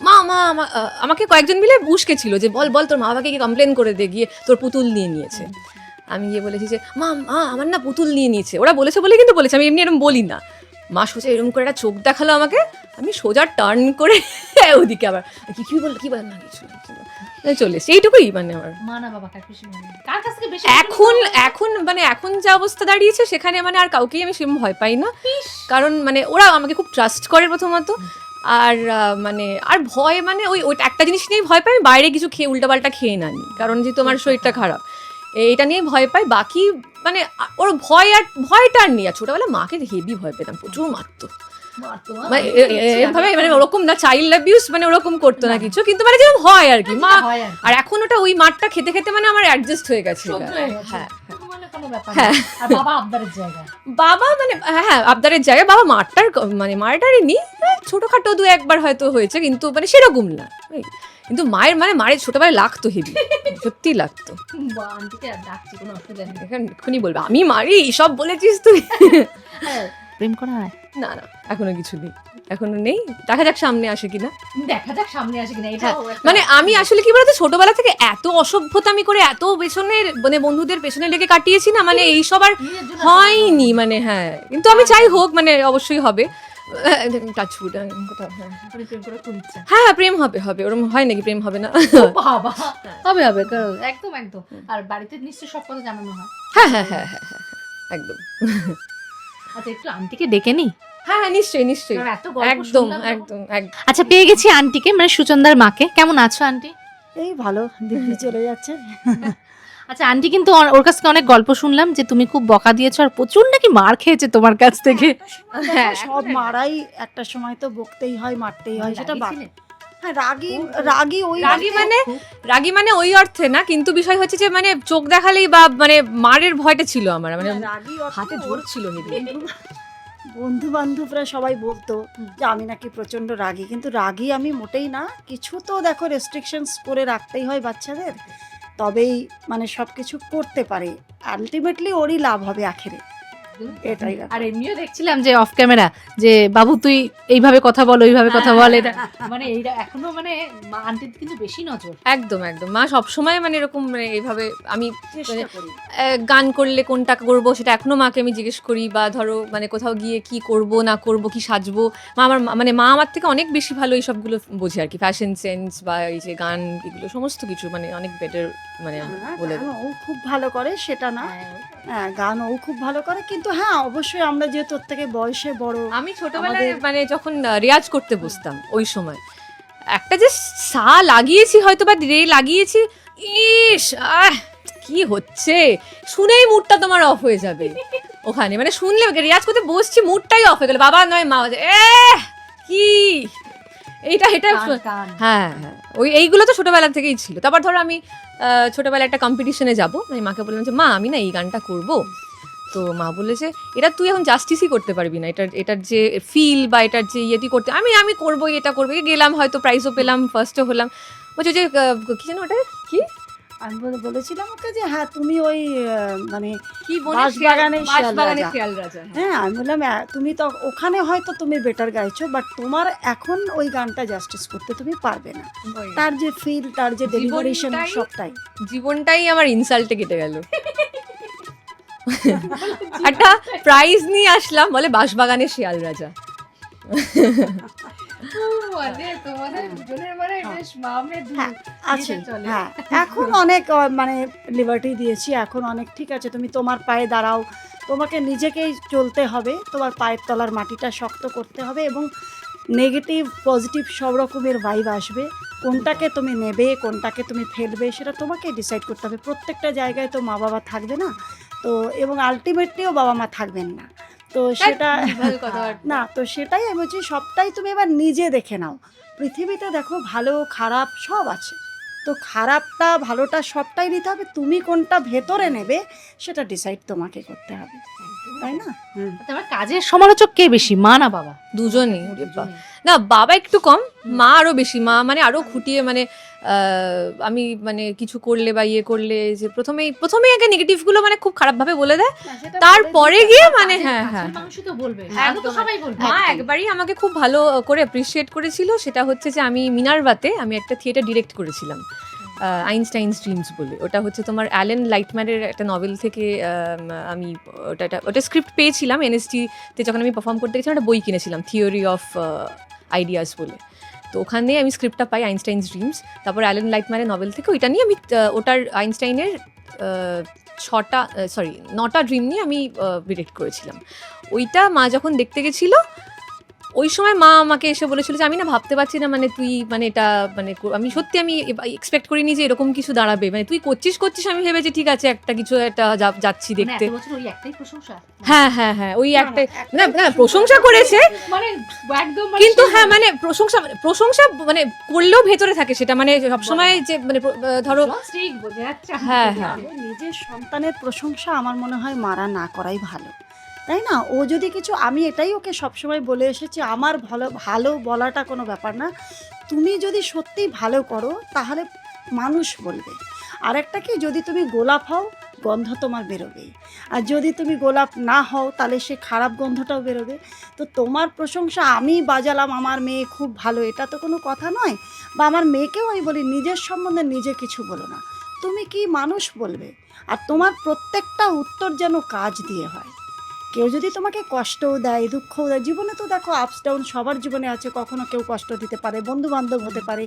Speaker 1: মা আমাকে কয়েকজন মিলে উস্কেছিল যে বল তোর মা বাবাকে কি কমপ্লেন করে দে গিয়ে, তোর পুতুল নিয়ে নিয়েছে। আমি গিয়ে বলেছি যে মা আমার না পুতুল নিয়ে নিয়েছে। ওরা বলেছে বলে কিন্তু বলেছে, আমি এমনি এরকম বলি না। মা সোজা এরকম করে একটা চোখ দেখালো আমাকে, আমি সোজা টার্ন করে ওদিকে আবার কি বললো, কি বল না কিছু চলে এসছে, এইটুকুই মানে আমার।
Speaker 3: মা না বাবা কার খুশি মানে কার কাছ থেকে বেশি?
Speaker 1: এখন মানে এখন যে অবস্থা দাঁড়িয়েছে সেখানে মানে আর কাউকেই আমি সেরকম ভয় পাই না, কারণ মানে ওরা আমাকে খুব ট্রাস্ট করে প্রথমত, আর মানে আর ভয় মানে ওই একটা জিনিস নিয়েই ভয় পাই, বাইরে কিছু খেয়ে উল্টাপাল্টা খেয়ে না নি, কারণ যেহেতু আমার শরীরটা খারাপ, এটা নিয়ে ভয় পাই। বাকি মানে ওর ভয়টা আর নেই। আর ছোটবেলা মাকে হেভি ভয় পেতাম, প্রচুর মারতো, মানে এভাবে মানে ওরকম না চাইল্ড অ্যাবিউজ, মানে ওরকম করতো না কিছু, কিন্তু মানে যেরকম হয় আর কি মা। আর এখন ওটা ওই মারটা খেতে খেতে মানে আমার অ্যাডজাস্ট হয়ে গেছে। হ্যাঁ বাবা মানে হ্যাঁ আবদারের জায়গায়, বাবা মারটারই নি, ছোটখাটো দু একবার হয়তো হয়েছে, কিন্তু মানে সেরকম না। কিন্তু মায়ের ছোটবেলায় লাগতো হেভি, সত্যি লাগতো। এখনই বলবে আমি মারি, সব বলেছিস তুই।
Speaker 3: প্রেম করা হয়
Speaker 1: না এখনো কিছু নেই, এখনো নেই, দেখা যাক সামনে আসে কিনা। এটা মানে আমি আসলে কি বলতো, ছোটবেলা থেকে এত অসভ্যতামি করে এত পেছনের মানে বন্ধুদের পেছনে লেগে কাটিয়েছি না, মানে এইসব আর হয়নি, মানে হ্যাঁ, কিন্তু আমি চাই হোক, মানে অবশ্যই হবে। হ্যাঁ প্রেম হবে, ওরকম হয় নাকি প্রেম হবে না?
Speaker 3: হবে একদম একদম। আর বাড়িতে নিশ্চয়ই সব কথা জানানো হয়?
Speaker 1: হ্যাঁ একদম।
Speaker 3: আচ্ছা একটু আন্টিকে ডেকে নি।
Speaker 1: হ্যাঁ নিশ্চয়ই একদম।
Speaker 3: আচ্ছা পেয়ে গেছি আন্টিকে, মানে সুচন্দ্রার মাকে। কেমন আছো আন্টি?
Speaker 2: এই ভালো, দিব্যি চলে যাচ্ছে।
Speaker 3: আচ্ছা আন্টি কিন্তু ওর কাছ থেকে অনেক গল্প শুনলাম যে তুমি খুব বকা দিয়েছো, আর প্রচুর নাকি মার খেয়েছে তোমার কাছ থেকে।
Speaker 2: সব মারাই একটা সময় তো বকতেই হয়, মারতেই হয়, সেটা হ্যাঁ
Speaker 1: রাগী মানে ওই অর্থে না, কিন্তু বিষয় হচ্ছে যে মানে চোখ দেখালেই বা মানে মারের ভয়টা ছিল আমার, মানে হাতে জোর ছিল।
Speaker 2: বন্ধু বান্ধবরা সবাই বলতো যে আমি নাকি প্রচন্ড রাগী, কিন্তু রাগী আমি মোটেই না। কিছু তো দেখো রেস্ট্রিকশনস করে রাখতেই হয় বাচ্চাদের, তবেই মানে সবকিছু করতে পারে। আলটিমেটলি ওরই লাভ হবে আখেরে, এটাই।
Speaker 3: আর এমনিও দেখছিলাম যে অফ ক্যামেরা যে বাবু তুই এইভাবে কথা বল, ওইভাবে কথা বল, এটা মানে এইটা এখনো মানে মা আন্টির কিন্তু বেশি নজর।
Speaker 1: একদম মা সবসময় মানে এরকম মানে এইভাবে আমি গান করলে কোনটা করবো সেটা এখনো মাকে আমি জিজ্ঞেস করি, বা ধরো মানে কোথাও গিয়ে কি করব না করব, কি সাজবো, মা আমার থেকে অনেক বেশি ভালো এই সবগুলো বোঝে আর কি, ফ্যাশন সেন্স বা এই যে গান, এগুলো সমস্ত কিছু মানে অনেক বেটার, মানে বলে
Speaker 2: ও খুব ভালো করে সেটা না, হ্যাঁ গান ও খুব ভালো করে, কিন্তু হ্যাঁ অবশ্যই আমরা যেহেতু ওর থেকে বয়সে বড়।
Speaker 1: আমি ছোটবেলায় মানে যখন রেয়াজ করতে বসতাম ওই সময় একটা যে সা লাগিয়েছি হয়তো, বা রে লাগিয়েছি, ইস কি হচ্ছে শুনেই মুডটা তোমার অফ হয়ে যাবে ওখানে, মানে শুনলে রেয়াজ করতে বসছি মুডটাই অফ হয়ে গেল, বাবা নয় মা কি এটা হ্যাঁ ওই এইগুলো তো ছোটবেলা থেকেই ছিল। তারপর ধরো আমি ছোটবেলায় একটা কম্পিটিশনে যাবো, আমি মাকে বললাম যে মা আমি না এই গানটা করবো, তো মা বলেছে এটা তুই এখন জাস্টিসই করতে পারবি না, এটার যে ফিল বা এটার যে ইয়েটি করতে, আমি করবো, এটা করবো, গেলাম হয়তো প্রাইজও পেলাম, ফার্স্টও হলাম। বলছে যে কি জানো ওটা কি
Speaker 2: আমি বলেছিলাম ওকে যে হ্যাঁ তুমি ওই মানে
Speaker 1: কি
Speaker 2: বাঁশবাগানের শিয়াল
Speaker 1: বাঁশবাগানের
Speaker 2: রাজা।
Speaker 1: শিয়াল রাজা, হ্যাঁ।
Speaker 2: হ্যাঁ আমি বললাম তুমি তো ওখানে হয়তো তুমি বেটার গাইছো, বাট তোমার এখন ওই গানটা জাস্টিস করতে তুমি পারবে না।
Speaker 1: ওই।
Speaker 2: তার যে ফিল, তার যে ডেলিভারেশন,
Speaker 1: জীবনটাই-
Speaker 2: সবটাই
Speaker 1: জীবনটাই আমার ইনসাল্টে কেটে গেল। একটা প্রাইজ নিয়ে আসলাম, বলে বাঁশবাগানের শিয়াল রাজা।
Speaker 2: হ্যাঁ আছে, হ্যাঁ এখন অনেক মানে লিবার্টি দিয়েছি, এখন অনেক ঠিক আছে, তুমি তোমার পায়ে দাঁড়াও, তোমাকে নিজেকেই চলতে হবে, তোমার পায়ের তলার মাটিটা শক্ত করতে হবে, এবং নেগেটিভ পজিটিভ সব রকমের ভাইব আসবে, কোনটাকে তুমি নেবে কোনটাকে তুমি ফেলবে সেটা তোমাকে ডিসাইড করতে হবে। প্রত্যেকটা জায়গায় তো মা বাবা থাকবে না, তো এবং আলটিমেটলিও বাবা মা থাকবেন না, তো সেটা না, তো সেটাই আমি বলছি, সবটাই তুমি এবার নিজে দেখে নাও। পৃথিবীতে দেখো ভালো খারাপ সব আছে, তো খারাপটা ভালোটা সবটাই নিতে হবে, তুমি কোনটা ভেতরে নেবে সেটা ডিসাইড তোমাকে করতে হবে, তাই না?
Speaker 3: তোমার কাজের সমালোচক কে বেশি, মা না বাবা?
Speaker 1: দুজনই। না, বাবা একটু কম, মা আরো বেশি। মা মানে আরো খুঁটিয়ে, মানে আমি মানে কিছু করলে বা ইয়ে করলে যে প্রথমেই আগে নেগেটিভ গুলো মানে খুব খারাপ ভাবে বলে দেয়, তারপরে গিয়ে মানে হ্যাঁ হ্যাঁ
Speaker 3: মানুষই তো বলবে,
Speaker 1: একদম।
Speaker 3: সবাই বলবে।
Speaker 1: মা একবারই আমাকে খুব ভালো করে অ্যাপ্রিসিয়েট করেছিল, সেটা হচ্ছে যে আমি মিনার্ভাতে আমি একটা থিয়েটার ডিরেক্ট করেছিলাম, আইনস্টাইনস ড্রিমস বলে। ওটা হচ্ছে তোমার অ্যালেন লাইটম্যানের একটা নভেল থেকে আমি ওটা স্ক্রিপ্ট পেয়েছিলাম এনএসটিতে, যখন আমি পারফর্ম করতে গেছিলাম একটা বই কিনেছিলাম, থিওরি অফ আইডিয়াস বলে। তো ওখানে আমি স্ক্রিপ্টটা পাই আইনস্টাইনস ড্রিমস, তারপর অ্যালেন লাইটম্যানের নভেল থেকে ওইটা নিয়ে আমি ওটার আইনস্টাইনের 9টা ড্রিম নিয়ে আমি ডিরেক্ট করেছিলাম। ওইটা মা যখন দেখতে গেছিলো, ওই সময় মা আমাকে এসে বলেছিল যে আমি না ভাবতে পারছি না, মানে তুই মানে এটা মানে আমি সত্যি আমি এক্সপেক্ট করিনি যে এরকম কিছু দাঁড়াবে, মানে তুই করছিস আমি ভেবেছি ঠিক আছে একটা কিছু একটা যাচ্ছি দেখতে।
Speaker 3: ওই একটাই প্রশংসা?
Speaker 1: হ্যাঁ হ্যাঁ হ্যাঁ, ওই একটাই, না না প্রশংসা করেছে
Speaker 3: মানে একদম,
Speaker 1: কিন্তু হ্যাঁ মানে প্রশংসা মানে করলেও ভেতরে থাকে সেটা, মানে সবসময় যে মানে ধরো হ্যাঁ হ্যাঁ
Speaker 2: নিজের সন্তানের প্রশংসা আমার মনে হয় মারা না করাই ভালো, তাই না? ও যদি কিছু, আমি এটাই ওকে সবসময় বলে এসেছি, আমার ভালো বলাটা কোনো ব্যাপার না, তুমি যদি সত্যিই ভালো করো তাহলে মানুষ বলবে। আর একটা কি, যদি তুমি গোলাপ হও গন্ধ তোমার বেরোবে, আর যদি তুমি গোলাপ না হও তাহলে সে খারাপ গন্ধটাও বেরোবে। তো তোমার প্রশংসা আমি বাজালাম আমার মেয়ে খুব ভালো, এটা তো কোনো কথা নয়। বা আমার মেয়েকেও আমি বলি নিজের সম্বন্ধে নিজে কিছু বলো না, তুমি কি মানুষ বলবে। আর তোমার প্রত্যেকটা উত্তর যেন কাজ দিয়ে হয়। কেউ যদি তোমাকে কষ্টও দেয় দুঃখও দেয়, জীবনে তো দেখো আপস ডাউন সবার জীবনে আছে, কখনো কেউ কষ্ট দিতে পারে, বন্ধু বান্ধব হতে পারে,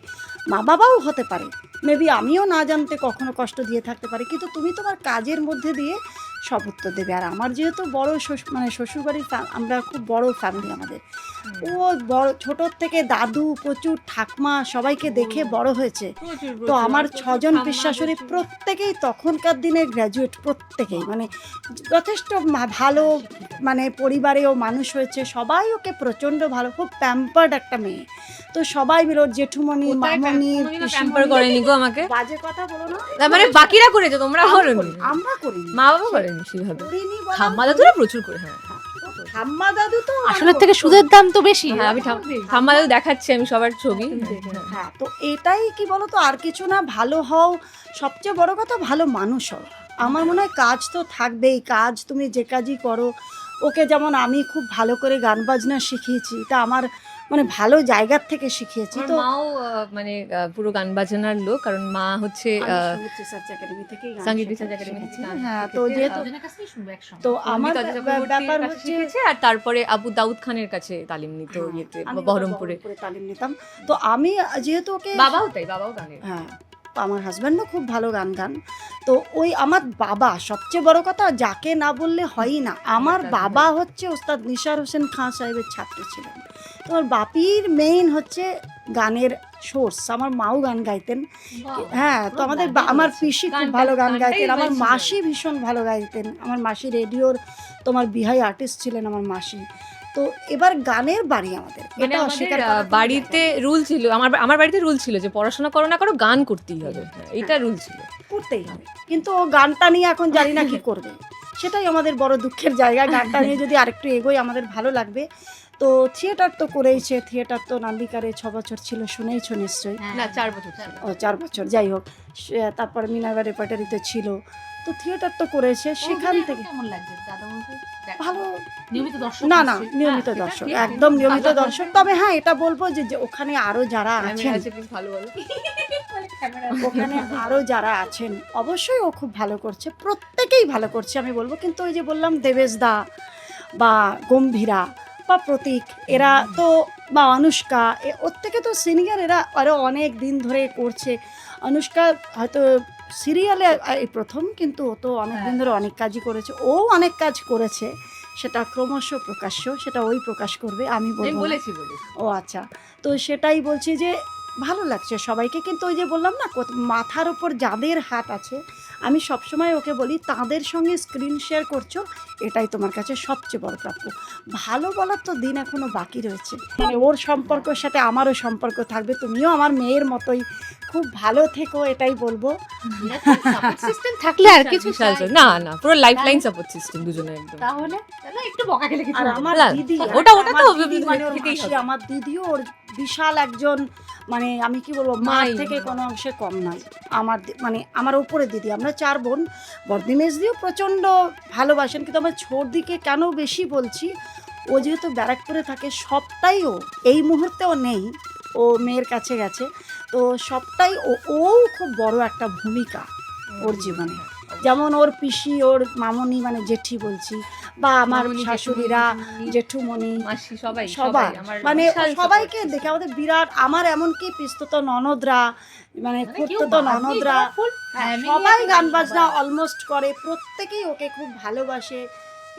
Speaker 2: মা বাবাও হতে পারে, মেবি আমিও না জানতে কখনো কষ্ট দিয়ে থাকতে পারি, কিন্তু তুমি তোমার কাজের মধ্যে দিয়ে সব উত্তর দেবে। আর আমার যেহেতু বড় মানে শ্বশুরবাড়ির আমরা খুব বড় ফ্যামিলি আমাদের, ও বড় ছোটোর থেকে দাদু প্রচুর ঠাকমা সবাইকে দেখে বড় হয়েছে। তো আমার 6 জন পিসশাশুড়ি প্রত্যেকেই তখনকার দিনের গ্র্যাজুয়েট, প্রত্যেকেই মানে যথেষ্ট ভালো মানে পরিবারেও মানুষ হয়েছে, সবাই ওকে প্রচণ্ড ভালো, খুব প্যাম্পার্ড একটা মেয়ে। তো সবাই মিলে ওর জেঠুমণি মামনি
Speaker 1: প্যাম্পার করেনি গো আমাকে,
Speaker 2: বাজে কথা বলো না,
Speaker 1: মানে বাকিরা করেছে, তোমরা করোনি,
Speaker 2: আমরা করিনি,
Speaker 1: মা বাবা করেনি সেভাবে।
Speaker 2: করিনি বলা,
Speaker 1: ঠাম্মা দাদুরা প্রচুর করে, হ্যাঁ
Speaker 2: ঠাম্মা দাদু তো
Speaker 3: আসলে থেকে সুদের দাম তো বেশি।
Speaker 1: হ্যাঁ আমি ঠাম্মা দাদু দেখাচ্ছি আমি সবার ছবি।
Speaker 2: হ্যাঁ, তো এটাই কি বলো তো, আর কিছু না, ভালো হও, সবচেয়ে বড় কথা ভালো মানুষ হও। আমার মনে হয় কাজ তো থাকবেই, কাজ তুমি যে কাজই করো, ওকে যেমন আমি খুব ভালো করে গান বাজনা শিখিয়েছি, তা আমার মানে ভালো জায়গার থেকে শিখিয়েছি। তো
Speaker 1: মাও মানে পুরো গান বাজনার লোক, কারণ মা হচ্ছে
Speaker 2: সঙ্গীত রিসার্চ একাডেমি থেকেই গান
Speaker 1: সঙ্গীত রিসার্চ
Speaker 2: শিখেছি।
Speaker 1: একাডেমি থেকে গান
Speaker 2: হ্যাঁ, তো
Speaker 1: শিখেছে।
Speaker 2: যেহেতু তো আমার ব্যাপার হচ্ছে,
Speaker 1: আর তারপরে আবু দাউদ খানের কাছে তালিম নিত ইয়েতে
Speaker 2: আমি
Speaker 1: বহরমপুরে
Speaker 2: তালিম নিতাম। তো আমি যেহেতু ওকে,
Speaker 1: বাবাও গানের,
Speaker 2: হ্যাঁ আমার হাজব্যান্ডও খুব ভালো গান, তো ওই আমার বাবা সবচেয়ে বড় কথা, যাকে না বললে হয়ই না, আমার বাবা হচ্ছে ওস্তাদ নিসার হোসেন খান সাহেবের ছাত্র ছিলেন। তো আমার বাপির মেইন হচ্ছে গানের সোর্স। আমার মাও গান গাইতেন, হ্যাঁ, তো আমার পিসি খুব ভালো গান গাইতেন, আমার মাসি ভীষণ ভালো গাইতেন, আমার মাসি রেডিওর তোমার বিহাই আর্টিস্ট ছিলেন আমার মাসি। তো এবার গানের বাড়ি আমাদের,
Speaker 1: মানে আমাদের বাড়িতে রুল ছিল, আমার বাড়িতে রুল ছিল যে পড়াশোনা করো না করো গান করতেই হবে, এইটা রুল ছিল,
Speaker 2: করতেই হবে। কিন্তু ও গানটা নিয়ে এখন জানি না কি করবে, সেটাই আমাদের বড় দুঃখের জায়গা। গানটা নিয়ে যদি আরেকটু এগোই আমাদের ভালো লাগবে। তো থিয়েটার তো করেইছে, থিয়েটার তো নান্দিকারে 6 বছর ছিল, শুনেইছো নিশ্চয়ই।
Speaker 1: না 4 বছর ছিল।
Speaker 2: ও 4 বছর, যাই হোক। তারপরে মিনার্ভা রেপার্টারিতে ছিল, তো থিয়েটার তো করেছে। সেখান থেকে
Speaker 3: কেমন লাগছে দাদামণিকে?
Speaker 2: ভালো,
Speaker 3: নিয়মিত দর্শক?
Speaker 2: না না
Speaker 3: নিশ্চয়ই।
Speaker 2: নিয়মিত
Speaker 3: হ্যাঁ,
Speaker 2: দর্শক,
Speaker 3: সেটা ঠিক।
Speaker 2: একদম নিয়মিত দর্শক। তবে হ্যাঁ এটা বলবো যে ওখানে আরো যারা আছেন,
Speaker 1: প্লিজ ভালো বলো।
Speaker 2: ওখানে আরো যারা আছেন অবশ্যই ও খুব ভালো করছে, প্রত্যেকেই ভালো করছে আমি বলবো। কিন্তু ওই যে বললাম দেবেশ দা বা গম্ভীরা বা প্রতীক, এরা তো, বা অনুষ্কা, ওর থেকে তো সিনিয়র, এরা আরও অনেক দিন ধরে করছে। অনুষ্কা হয়তো সিরিয়ালে এই প্রথম, কিন্তু ও তো অনেক দিন ধরে অনেক কাজই করেছে, ও অনেক কাজ করেছে, সেটা ক্রমশ প্রকাশ্য, সেটা ওই প্রকাশ করবে, আমি
Speaker 1: আমি
Speaker 2: বলবো না।
Speaker 1: বলেছি।
Speaker 2: ও আচ্ছা, তো সেটাই বলছি যে ভালো লাগছে সবাইকে। কিন্তু ওই যে বললাম না, মাথার ওপর যাদের হাত আছে, আমি সবসময় ওকে বলি তাদের সঙ্গে স্ক্রিন শেয়ার করছো, এটাই তোমার কাছে সবচেয়ে বড় প্রাপ্য। ভালো বলার তো দিন এখনো বাকি রয়েছে, মানে ওর সম্পর্কের সাথে আমারও সম্পর্ক থাকবে, তুমিও আমার মেয়ের মতোই খুব ভালো থেকো, এটাই বলবো।
Speaker 3: সাপোর্ট সিস্টেম থাকলে আর কিছু চাই
Speaker 1: না না, পুরো লাইফলাইন সাপোর্ট সিস্টেম দুজনে একদম।
Speaker 3: তাহলে একটু বকা খেলে কিছু
Speaker 2: আর
Speaker 3: হবে না।
Speaker 2: আমার
Speaker 1: না,
Speaker 2: দিদি,
Speaker 1: ওটা তো
Speaker 2: আমার দিদি মানে ওর
Speaker 1: খেতেই
Speaker 2: মাসি,
Speaker 1: হবে।
Speaker 2: আমার দিদিও ওর বিশাল একজন, মানে আমি কি বলবো, মার
Speaker 1: মাই।
Speaker 2: থেকে কোনো অংশে কম নয়। আমার মানে আমার উপরে দিদি, আমরা 4 বোন। বর্দিমেশ দিও প্রচণ্ড ভালোবাসেন, কিন্তু আমার ছোট দিকে কেন বেশি বলছি, ও যেহেতু ব্যারাকপুরে থাকে, সবটাই ও, এই মুহূর্তেও নেই, ও মেয়ের কাছে গেছে, তো সবটাই ও খুব বড় একটা ভূমিকা ওর জীবনে। যেমন ওর পিসি, ওর মামনি মানে জেঠি বলছি, বা আমার
Speaker 1: মামনি,
Speaker 2: শাশুড়িরা,
Speaker 1: জেঠুমনি,
Speaker 2: জেঠুমনি,
Speaker 1: মাসি, সবাই
Speaker 2: সবাই
Speaker 1: আমার
Speaker 2: মানে
Speaker 1: বিশাল
Speaker 2: সবাইকে
Speaker 1: support
Speaker 2: দেখে আমাদের বিরাট, আমার এমনকি পিস্তত ননদরা, মানে
Speaker 3: কেউ
Speaker 2: খুঁড়তো
Speaker 3: বাদ নেই,
Speaker 2: ননদরা,
Speaker 3: তোমার full
Speaker 2: হ্যাঁ,
Speaker 3: family
Speaker 2: সবাই
Speaker 3: আছে,
Speaker 2: গান বাজনা
Speaker 3: সবাই।
Speaker 2: অলমোস্ট করে, প্রত্যেকেই ওকে খুব ভালোবাসে।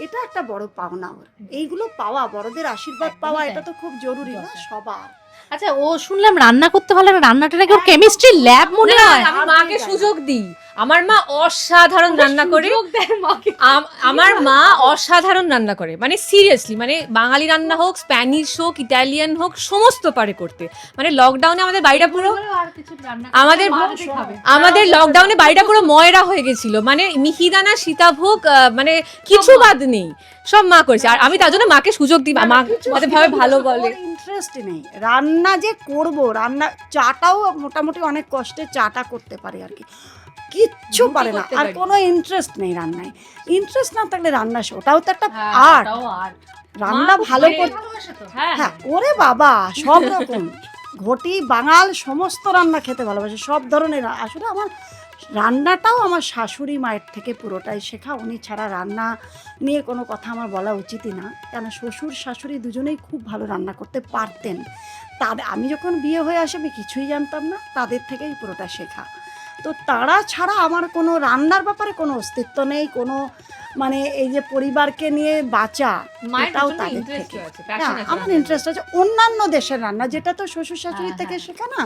Speaker 2: এটা একটা বড় পাওনা ওর, এইগুলো পাওয়া, বড়দের আশীর্বাদ
Speaker 3: একদমই
Speaker 2: পাওয়া,
Speaker 3: তাই।
Speaker 2: এটা তো খুব জরুরি না
Speaker 3: দরকার।
Speaker 2: সবার।
Speaker 3: আচ্ছা, ও শুনলাম রান্না করতে ভালো লাগে, রান্নাটা নাকি ওর কেমিস্ট্রি ল্যাব মনে
Speaker 1: না,
Speaker 3: হয়।
Speaker 1: আমি
Speaker 2: আর
Speaker 1: মাকে
Speaker 2: দিয়ে
Speaker 1: সুযোগ দিই। আমার মা অসাধারণ রান্না করে। আমার মা অসাধারণ রান্না করে, মানে সিরিয়াসলি, মানে বাঙালি রান্না হোক, স্প্যানিশ হোক, ইটালিয়ান হোক, সমস্ত পারে করতে। মানে লকডাউনে আমাদের বাড়িটা পুরো, আমাদের লকডাউনে বাড়িটা পুরো ময়রা হয়ে গেছিল, মানে মিহিদানা, সীতাভোগ, মানে কিছু বাদ নেই, সব মা করেছে। আর আমি তার জন্য মাকে সুযোগ দিই, মা আমাদের ভাবে ভালো বলে।
Speaker 2: ইন্টারেস্ট নেই রান্না যে করব, রান্না চাটাও মোটামুটি অনেক কষ্টে চাটা করতে পারে আর কি, কিচ্ছু
Speaker 1: রুটি
Speaker 2: পারে না,
Speaker 1: করতে
Speaker 2: আর
Speaker 1: পারি।
Speaker 2: কোনো ইন্টারেস্ট নেই রান্নায়। ইন্টারেস্ট না থাকলে রান্না, ওটাও তো একটা আর্ট। রান্না
Speaker 1: খুব
Speaker 2: ভালো
Speaker 1: ভালো
Speaker 2: করতে,
Speaker 1: হ্যাঁ
Speaker 2: হ্যাঁ ওরে বাবা, সব রকম ঘটি বাঙাল সমস্ত রান্না খেতে ভালোবাসে, সব ধরনের। আসলে আমার রান্নাটাও আমার শাশুড়ি মায়ের থেকে পুরোটাই শেখা, উনি ছাড়া রান্না নিয়ে কোনো কথা আমার বলা উচিতই না, কেন শ্বশুর শাশুড়ি দুজনেই খুব ভালো রান্না করতে পারতেন। আমি যখন বিয়ে হয়ে আসি আমি কিছুই জানতাম না, তাদের থেকেই পুরোটা শেখা। তো তারা ছাড়া আমার কোনো রান্নার ব্যাপারে কোনো অস্তিত্ব নেই, কোনো মানে এই যে পরিবারকে নিয়ে বাঁচা,
Speaker 1: মায়ের
Speaker 2: এটাও
Speaker 1: প্রচন্ড
Speaker 2: তাদের
Speaker 1: interest
Speaker 2: থেকে।
Speaker 1: আছে,
Speaker 2: হ্যাঁ,
Speaker 1: passion আছে
Speaker 2: আমার
Speaker 1: রান্নার
Speaker 2: ইন্টারেস্ট আছে অন্যান্য দেশের রান্না, যেটা তো শ্বশুর শাশুড়ি
Speaker 3: হ্যাঁ,
Speaker 2: থেকে
Speaker 3: হ্যাঁ।
Speaker 2: শেখা না,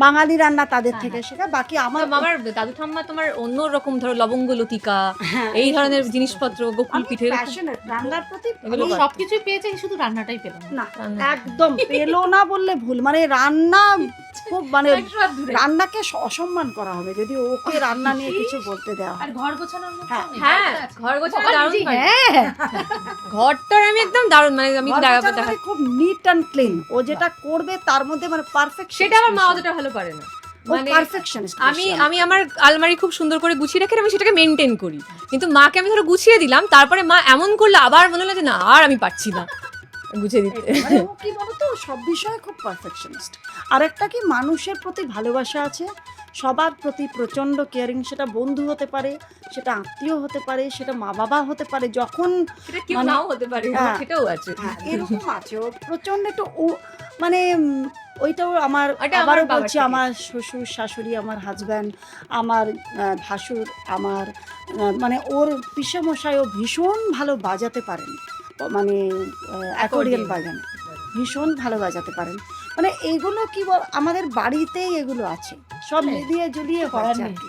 Speaker 2: বাঙালি রান্না তাদের থেকে শেখা। বাকি আমার
Speaker 1: আমার দাদু ঠাম্মা তোমার অন্য রকম, ধরো লবঙ্গ লতিকা,
Speaker 2: হ্যাঁ,
Speaker 1: এই ধরনের
Speaker 2: সমস্ত
Speaker 1: জিনিসপত্র, গোকুল
Speaker 2: আমি
Speaker 1: পিঠে,
Speaker 2: passionate, রান্নার প্রতি
Speaker 1: এগুলো
Speaker 2: আমি-
Speaker 3: সবকিছুই পেয়েছে, শুধু রান্নাটাই পেলাম না।
Speaker 2: না একদম পেলো না বললে ভুল, মানে রান্না খুব, মানে রান্নাকে অসম্মান করা হবে যদি ওকে রান্না নিয়ে কিছু বলতে দেওয়া
Speaker 3: আর
Speaker 2: হয়।
Speaker 3: ঘর গোছানোর মতো
Speaker 2: হ্যাঁ,
Speaker 3: নেই।
Speaker 1: হ্যাঁ,
Speaker 3: আচ্ছা,
Speaker 1: ঘর গোছানো
Speaker 3: বাবা
Speaker 1: দারুণ
Speaker 3: নিজেই,
Speaker 1: পারে।
Speaker 3: হ্যাঁ।
Speaker 1: ঘরটার আমি একদম দারুণ, মানে আমি
Speaker 2: ঘর
Speaker 1: দেখা
Speaker 2: গোছানো মানে খুব নিট অ্যান্ড ক্লিন, ও যেটা করবে তার মধ্যে মানে পারফেক্ট,
Speaker 1: সেটা আমার মা অতটা ভালো পারে না। মানে
Speaker 2: পারফেকশনিস্ট।
Speaker 1: আমি আমার আলমারি খুব সুন্দর করে গুছিয়ে রাখি, আমি সেটাকে মেনটেন করি, কিন্তু মাকে আমি ধরো গুছিয়ে দিলাম, তারপরে মা এমন করলে আবার মনে হলো যে না আর আমি পারছি না গুছিয়ে দিতে।
Speaker 2: মানে ও কি বলতো, সব বিষয়ে খুব পারফেকশনিস্ট। আর একটা কি, মানুষের প্রতি ভালোবাসা আছে, সবার প্রতি প্রচণ্ড কেয়ারিং, সেটা বন্ধু হতে পারে, সেটা আত্মীয় হতে পারে, সেটা মা বাবা হতে পারে, যখন
Speaker 1: সেটা কেউ
Speaker 2: মানে-
Speaker 1: নাও হতে পারে,
Speaker 2: হ্যাঁ।
Speaker 1: সেটাও আছে।
Speaker 2: হ্যাঁ, এরকম আছে ও প্রচণ্ড একটু মানে ওইটাও আমার,
Speaker 1: ওটা আমার
Speaker 2: আবারও
Speaker 1: বাবার
Speaker 2: বলছি,
Speaker 1: থেকে।
Speaker 2: আমার শ্বশুর শাশুড়ি, আমার হাজব্যান্ড, আমার ভাসুর, আমার মানে ওর পিসেমশাইও ভীষণ ভালো বাজাতে পারেন, মানে অ্যাকর্ডিয়ান বাজান ভীষণ ভালো বাজাতে পারেন। মানে এইগুলো কি বল, আমাদের বাড়িতেই এগুলো আছে, সব মিলিয়ে জুলিয়ে হচ্ছে আর কি।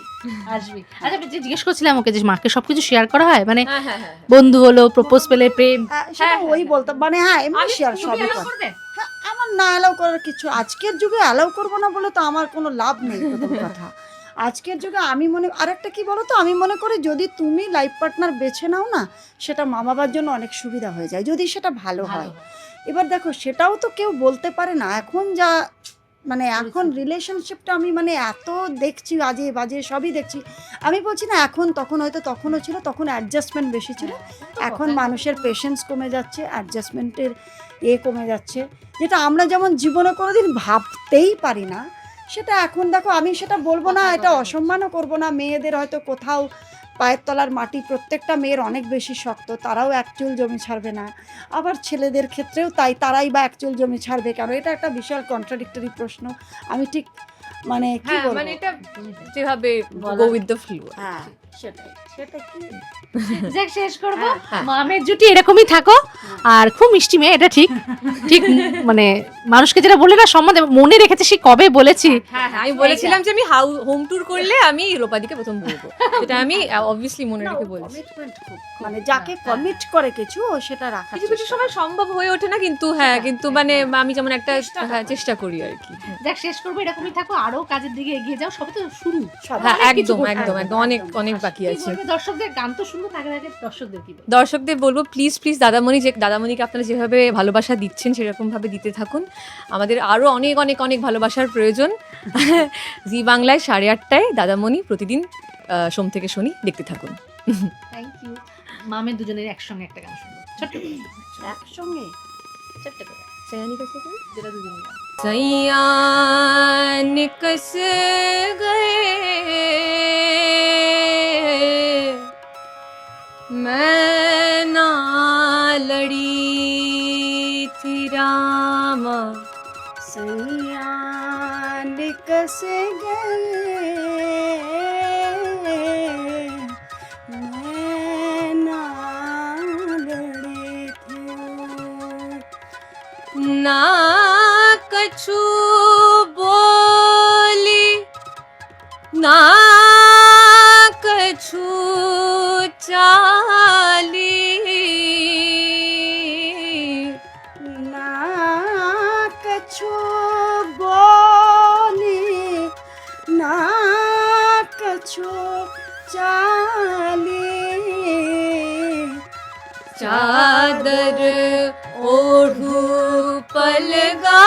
Speaker 3: আসবি। আচ্ছা, আমি যে জিজ্ঞেস করছিলাম ওকে যে মাকে সবকিছু শেয়ার করা হয়, মানে
Speaker 1: হ্যাঁ হ্যাঁ হ্যাঁ।
Speaker 3: বন্ধু হলো, প্রপোজ পেলে, প্রেম,
Speaker 2: সেটা
Speaker 1: হ্যাঁ,
Speaker 2: ওই বলতাম, মানে হ্যাঁ এমনি শেয়ার সবই করে।
Speaker 3: করবে?
Speaker 2: হ্যাঁ, আমার না অ্যালাউ করার কিছু, আজকের যুগে অ্যালাউ করবো না বলে তো আমার কোনো লাভ নেই প্রথম কথা। আজকের যুগে আমি মনে আরেকটা কি বলো তো, আমি মনে করি যদি তুমি লাইফ পার্টনার বেছে নাও না, সেটা মা বাবার জন্য অনেক সুবিধা হয়ে যায় যদি সেটা ভালো হয়। এবার দেখো সেটাও তো কেউ বলতে পারে না এখন যা মানে এখন রিলেশনশিপটা আমি মানে এত দেখছি বাজে বাজে সবই দেখছি। আমি বলছি না এখন, তখন হয়তো তখনও ছিল, তখন অ্যাডজাস্টমেন্ট বেশি ছিল, এখন মানুষের পেশেন্স কমে যাচ্ছে, অ্যাডজাস্টমেন্টের কমে যাচ্ছে, যেটা আমরা যেমন জীবনে কোনোদিন ভাবতেই পারি না সেটা এখন দেখো। আমি সেটা বলবো না, এটা অসম্মানও করব না, মেয়েদের হয়তো কোথাও পায়ের তলার মাটি প্রত্যেকটা মেয়ের অনেক বেশি শক্ত, তারাও একচুল জমি ছাড়বে না, আবার ছেলেদের ক্ষেত্রেও তাই, তারাই বা একচুল জমি ছাড়বে কেন? এটা একটা বিশাল কন্ট্রাডিক্টরি প্রশ্ন। আমি ঠিক মানে কি
Speaker 1: হ্যাঁ
Speaker 2: বলবো,
Speaker 1: মানে এটা যেভাবে গো উইথ দ্য ফ্লো।
Speaker 2: হ্যাঁ সেটাই, সেটা কি
Speaker 3: যাক শেষ করবো,
Speaker 1: হ্যাঁ।
Speaker 3: মামের জুটি এরকমই থাকো, আর খুব মিষ্টি মেয়ে, এটা ঠিক ঠিক মানে মানুষকে যেটা বলে না সম্মান দেবে, মনে রেখেছে সে কবে বলেছি।
Speaker 1: হ্যাঁ আমি বলেছিলাম যে আমি হোম ট্যুর করলে আমি লোপাদিকে প্রথম বলবো, যেটা আমি অবভিয়াসলি মনে রেখে বলেছি।
Speaker 2: কমিটমেন্ট খুব মানে যাকে কমিট করে কিছু ও সেটা রাখা
Speaker 1: কিছু কিছু সময় সম্ভব হয়ে ওঠে না, কিন্তু হ্যাঁ কিন্তু মানে আমি যেমন একটা চেষ্টা করি আর কি।
Speaker 3: যাক শেষ করবো, এরকমই থাকো, আরো কাজের দিকে এগিয়ে যাও, সবে তো শুরু।
Speaker 1: হ্যাঁ
Speaker 3: অনেক কিছু
Speaker 1: একদম
Speaker 3: করতে
Speaker 1: একদম
Speaker 3: হবে।
Speaker 1: একদম অনেক অনেক বাকি
Speaker 3: কি
Speaker 1: আছে।
Speaker 3: বলবে দর্শকদের? গান তো শুনবো, তার আগে দর্শকদের কি বলবো?
Speaker 1: দর্শকদের বলবো প্লিজ প্লিজ দাদামণিকে আপনারা যেভাবে ভালোবাসা দিচ্ছেন সেরকম ভাবে দিতে থাকুন। আমাদের আরো অনেক অনেক অনেক ভালোবাসার প্রয়োজন। জি বাংলায় 8:30টায় দাদামণি প্রতিদিন সোম থেকে শনি দেখতে থাকুন।
Speaker 3: Thank you. মামের দুজনের একসঙ্গে একটা গান শুনবো, ছোট্ট করে,
Speaker 2: একসঙ্গে
Speaker 3: ছোট্ট করে, যেটা দুজনে গান।
Speaker 1: सैया निकस गए मैं ना लड़ी थी रामा,
Speaker 2: सैया निकस गए मैं ना लड़ी थी।
Speaker 1: ना कछु बोली ना कछु चाली,
Speaker 2: ना कछु बोली ना कछु चाली,
Speaker 1: चादर ओढ़ू पलगा